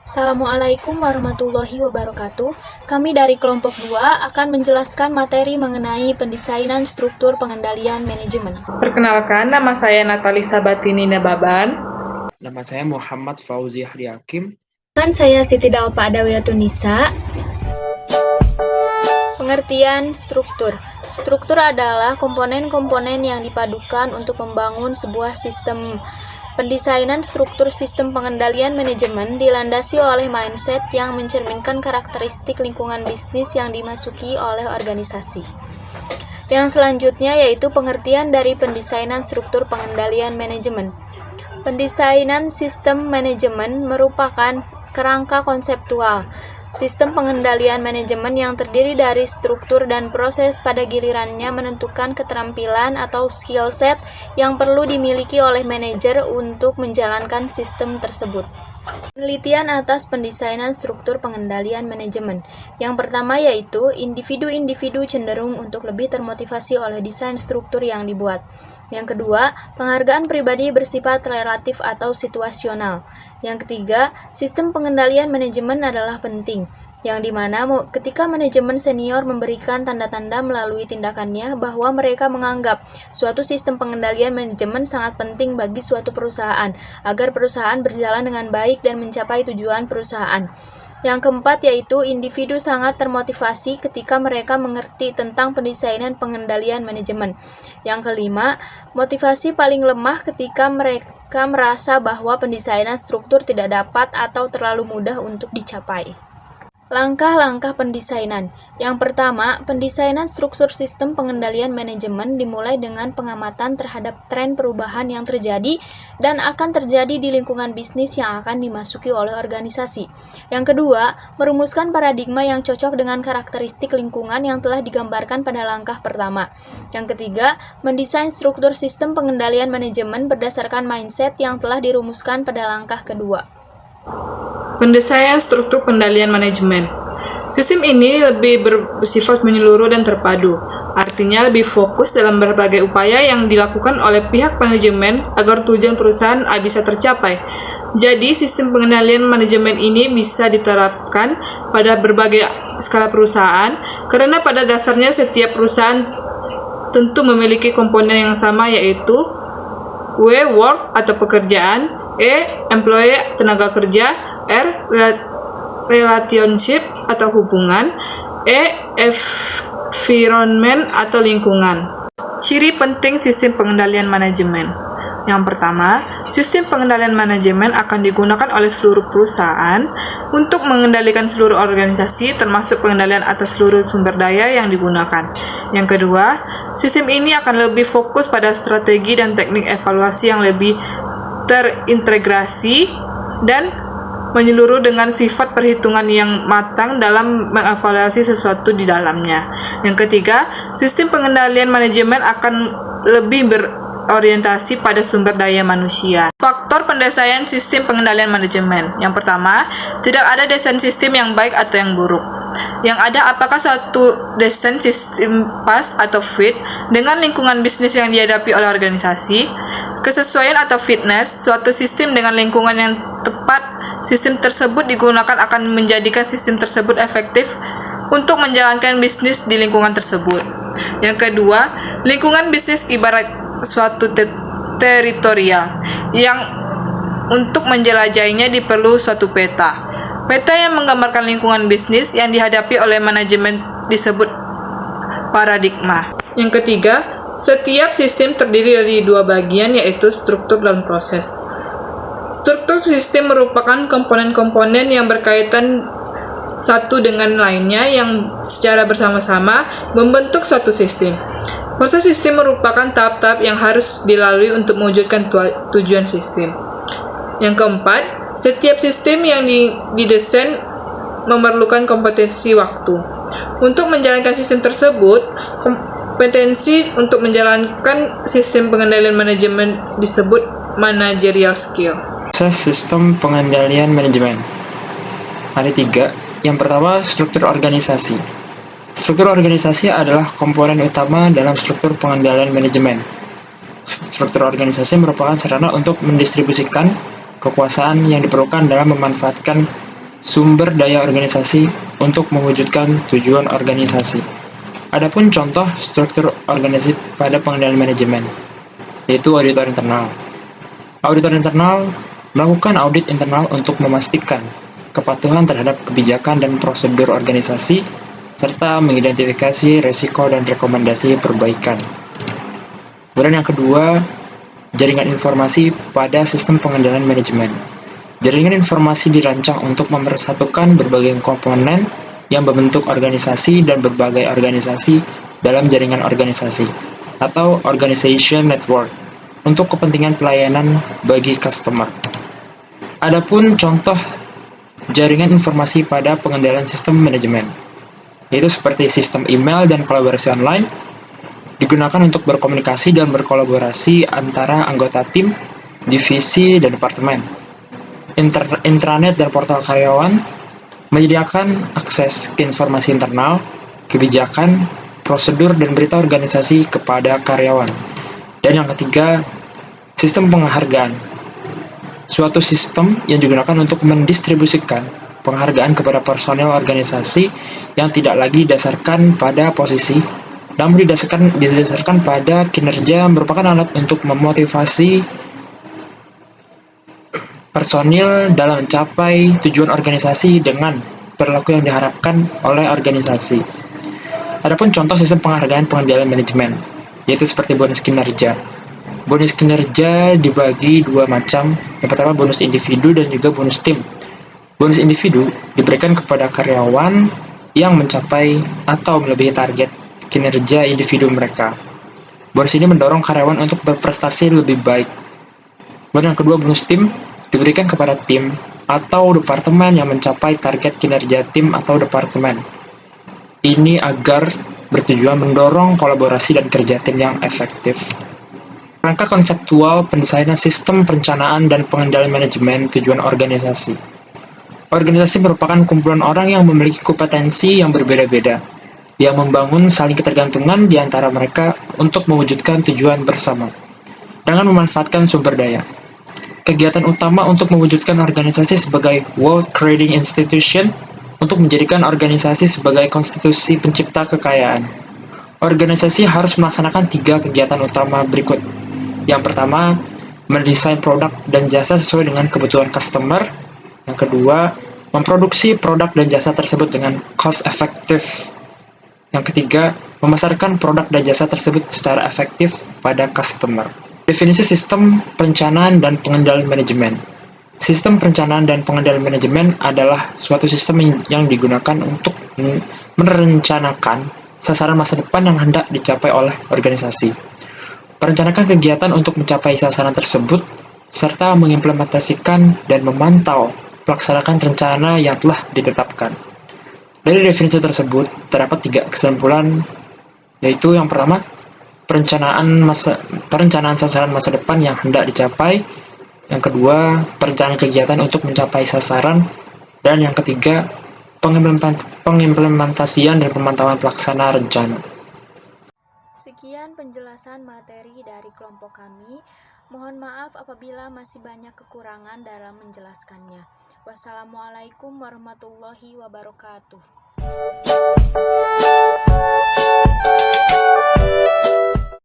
Assalamualaikum warahmatullahi wabarakatuh. Kami dari kelompok 2 akan menjelaskan materi mengenai pendesainan struktur pengendalian manajemen. Perkenalkan, nama saya Natalisa Batini Nababan. Nama saya Muhammad Fauzi Hakim. Kan saya Siti Dalpa Adawiyatun Nisa. Pengertian struktur. Struktur adalah komponen-komponen yang dipadukan untuk membangun sebuah sistem. Pendesainan struktur sistem pengendalian manajemen dilandasi oleh mindset yang mencerminkan karakteristik lingkungan bisnis yang dimasuki oleh organisasi. Yang selanjutnya yaitu pengertian dari pendesainan struktur pengendalian manajemen. Pendesainan sistem manajemen merupakan kerangka konseptual sistem pengendalian manajemen yang terdiri dari struktur dan proses pada gilirannya menentukan keterampilan atau skill set yang perlu dimiliki oleh manajer untuk menjalankan sistem tersebut. Penelitian atas pendesainan struktur pengendalian manajemen. Yang pertama yaitu individu-individu cenderung untuk lebih termotivasi oleh desain struktur yang dibuat. Yang kedua, penghargaan pribadi bersifat relatif atau situasional. Yang ketiga, sistem pengendalian manajemen adalah penting, yang dimana ketika manajemen senior memberikan tanda-tanda melalui tindakannya bahwa mereka menganggap suatu sistem pengendalian manajemen sangat penting bagi suatu perusahaan, agar perusahaan berjalan dengan baik dan mencapai tujuan perusahaan. Yang keempat yaitu individu sangat termotivasi ketika mereka mengerti tentang pendesainan pengendalian manajemen. Yang kelima, motivasi paling lemah ketika mereka merasa bahwa pendesainan struktur tidak dapat atau terlalu mudah untuk dicapai. Langkah-langkah pendesainan. Yang pertama, pendesainan struktur sistem pengendalian manajemen dimulai dengan pengamatan terhadap tren perubahan yang terjadi dan akan terjadi di lingkungan bisnis yang akan dimasuki oleh organisasi. Yang kedua, merumuskan paradigma yang cocok dengan karakteristik lingkungan yang telah digambarkan pada langkah pertama. Yang ketiga, mendesain struktur sistem pengendalian manajemen berdasarkan mindset yang telah dirumuskan pada langkah kedua. Pendesainan struktur pengendalian manajemen. Sistem ini lebih bersifat menyeluruh dan terpadu, artinya lebih fokus dalam berbagai upaya yang dilakukan oleh pihak manajemen agar tujuan perusahaan bisa tercapai. Jadi, sistem pengendalian manajemen ini bisa diterapkan pada berbagai skala perusahaan, karena pada dasarnya setiap perusahaan tentu memiliki komponen yang sama, yaitu W, work atau pekerjaan, E, employee tenaga kerja, R, relationship atau hubungan, E, environment atau lingkungan. Ciri penting sistem pengendalian manajemen. Yang pertama, sistem pengendalian manajemen akan digunakan oleh seluruh perusahaan untuk mengendalikan seluruh organisasi, termasuk pengendalian atas seluruh sumber daya yang digunakan. Yang kedua, sistem ini akan lebih fokus pada strategi dan teknik evaluasi yang lebih terintegrasi dan menyeluruh dengan sifat perhitungan yang matang dalam mengevaluasi sesuatu di dalamnya. Yang ketiga, sistem pengendalian manajemen akan lebih berorientasi pada sumber daya manusia. Faktor pendesainan sistem pengendalian manajemen. Yang pertama, tidak ada desain sistem yang baik atau yang buruk. Yang ada apakah suatu desain sistem pas atau fit dengan lingkungan bisnis yang dihadapi oleh organisasi. Kesesuaian atau fitness, suatu sistem dengan lingkungan yang tepat. Sistem tersebut digunakan akan menjadikan sistem tersebut efektif untuk menjalankan bisnis di lingkungan tersebut. Yang kedua, lingkungan bisnis ibarat suatu teritorial yang untuk menjelajahinya diperlu suatu peta. Peta yang menggambarkan lingkungan bisnis yang dihadapi oleh manajemen disebut paradigma. Yang ketiga, setiap sistem terdiri dari dua bagian, yaitu struktur dan proses. Struktur sistem merupakan komponen-komponen yang berkaitan satu dengan lainnya yang secara bersama-sama membentuk suatu sistem. Proses sistem merupakan tahap-tahap yang harus dilalui untuk mewujudkan tujuan sistem. Yang keempat, setiap sistem yang didesain memerlukan kompetensi waktu. Untuk menjalankan sistem tersebut, kompetensi untuk menjalankan sistem pengendalian manajemen disebut managerial skill. Proses sistem pengendalian manajemen. Ada 3. Yang pertama, struktur organisasi. Struktur organisasi adalah komponen utama dalam struktur pengendalian manajemen. Struktur organisasi merupakan sarana untuk mendistribusikan kekuasaan yang diperlukan dalam memanfaatkan sumber daya organisasi untuk mewujudkan tujuan organisasi. Adapun contoh struktur organisasi pada pengendalian manajemen, yaitu auditor internal. Auditor internal melakukan audit internal untuk memastikan kepatuhan terhadap kebijakan dan prosedur organisasi, serta mengidentifikasi risiko dan rekomendasi perbaikan. Kemudian yang kedua, jaringan informasi pada sistem pengendalian manajemen. Jaringan informasi dirancang untuk mempersatukan berbagai komponen yang membentuk organisasi dan berbagai organisasi dalam jaringan organisasi atau organization network untuk kepentingan pelayanan bagi customer. Adapun contoh jaringan informasi pada pengendalian sistem manajemen, yaitu seperti sistem email dan kolaborasi online, digunakan untuk berkomunikasi dan berkolaborasi antara anggota tim, divisi, dan departemen. Intranet dan portal karyawan menyediakan akses ke informasi internal, kebijakan, prosedur, dan berita organisasi kepada karyawan. Dan yang ketiga, sistem penghargaan. Suatu sistem yang digunakan untuk mendistribusikan penghargaan kepada personel organisasi yang tidak lagi didasarkan pada posisi, namun didasarkan pada kinerja, merupakan alat untuk memotivasi personil dalam mencapai tujuan organisasi dengan perilaku yang diharapkan oleh organisasi. Adapun contoh sistem penghargaan pengendalian manajemen, yaitu seperti bonus kinerja. Bonus kinerja dibagi dua macam. Yang pertama bonus individu dan juga bonus tim. Bonus individu diberikan kepada karyawan yang mencapai atau melebihi target kinerja individu mereka. Bonus ini mendorong karyawan untuk berprestasi lebih baik. Kemudian yang kedua, bonus tim diberikan kepada tim atau departemen yang mencapai target kinerja tim atau departemen. Ini agar bertujuan mendorong kolaborasi dan kerja tim yang efektif. Rangka konseptual pendesainan sistem perencanaan dan pengendalian manajemen tujuan organisasi. Organisasi merupakan kumpulan orang yang memiliki kompetensi yang berbeda-beda, yang membangun saling ketergantungan di antara mereka untuk mewujudkan tujuan bersama, dengan memanfaatkan sumber daya. Kegiatan utama untuk mewujudkan organisasi sebagai wealth creating institution untuk menjadikan organisasi sebagai konstitusi pencipta kekayaan. Organisasi harus melaksanakan 3 kegiatan utama berikut. Yang pertama, mendesain produk dan jasa sesuai dengan kebutuhan customer. Yang kedua, memproduksi produk dan jasa tersebut dengan cost effective. Yang ketiga, memasarkan produk dan jasa tersebut secara efektif pada customer. Definisi sistem perencanaan dan pengendalian manajemen. Sistem perencanaan dan pengendalian manajemen adalah suatu sistem yang digunakan untuk merencanakan sasaran masa depan yang hendak dicapai oleh organisasi, merencanakan kegiatan untuk mencapai sasaran tersebut, serta mengimplementasikan dan memantau pelaksanaan rencana yang telah ditetapkan. Dari definisi tersebut, terdapat 3 kesimpulan, yaitu yang pertama, perencanaan sasaran masa depan yang hendak dicapai. Yang kedua, perencanaan kegiatan untuk mencapai sasaran. Dan yang ketiga, pengimplementasian dan pemantauan pelaksana rencana. Sekian penjelasan materi dari kelompok kami. Mohon maaf apabila masih banyak kekurangan dalam menjelaskannya. Wassalamualaikum warahmatullahi wabarakatuh.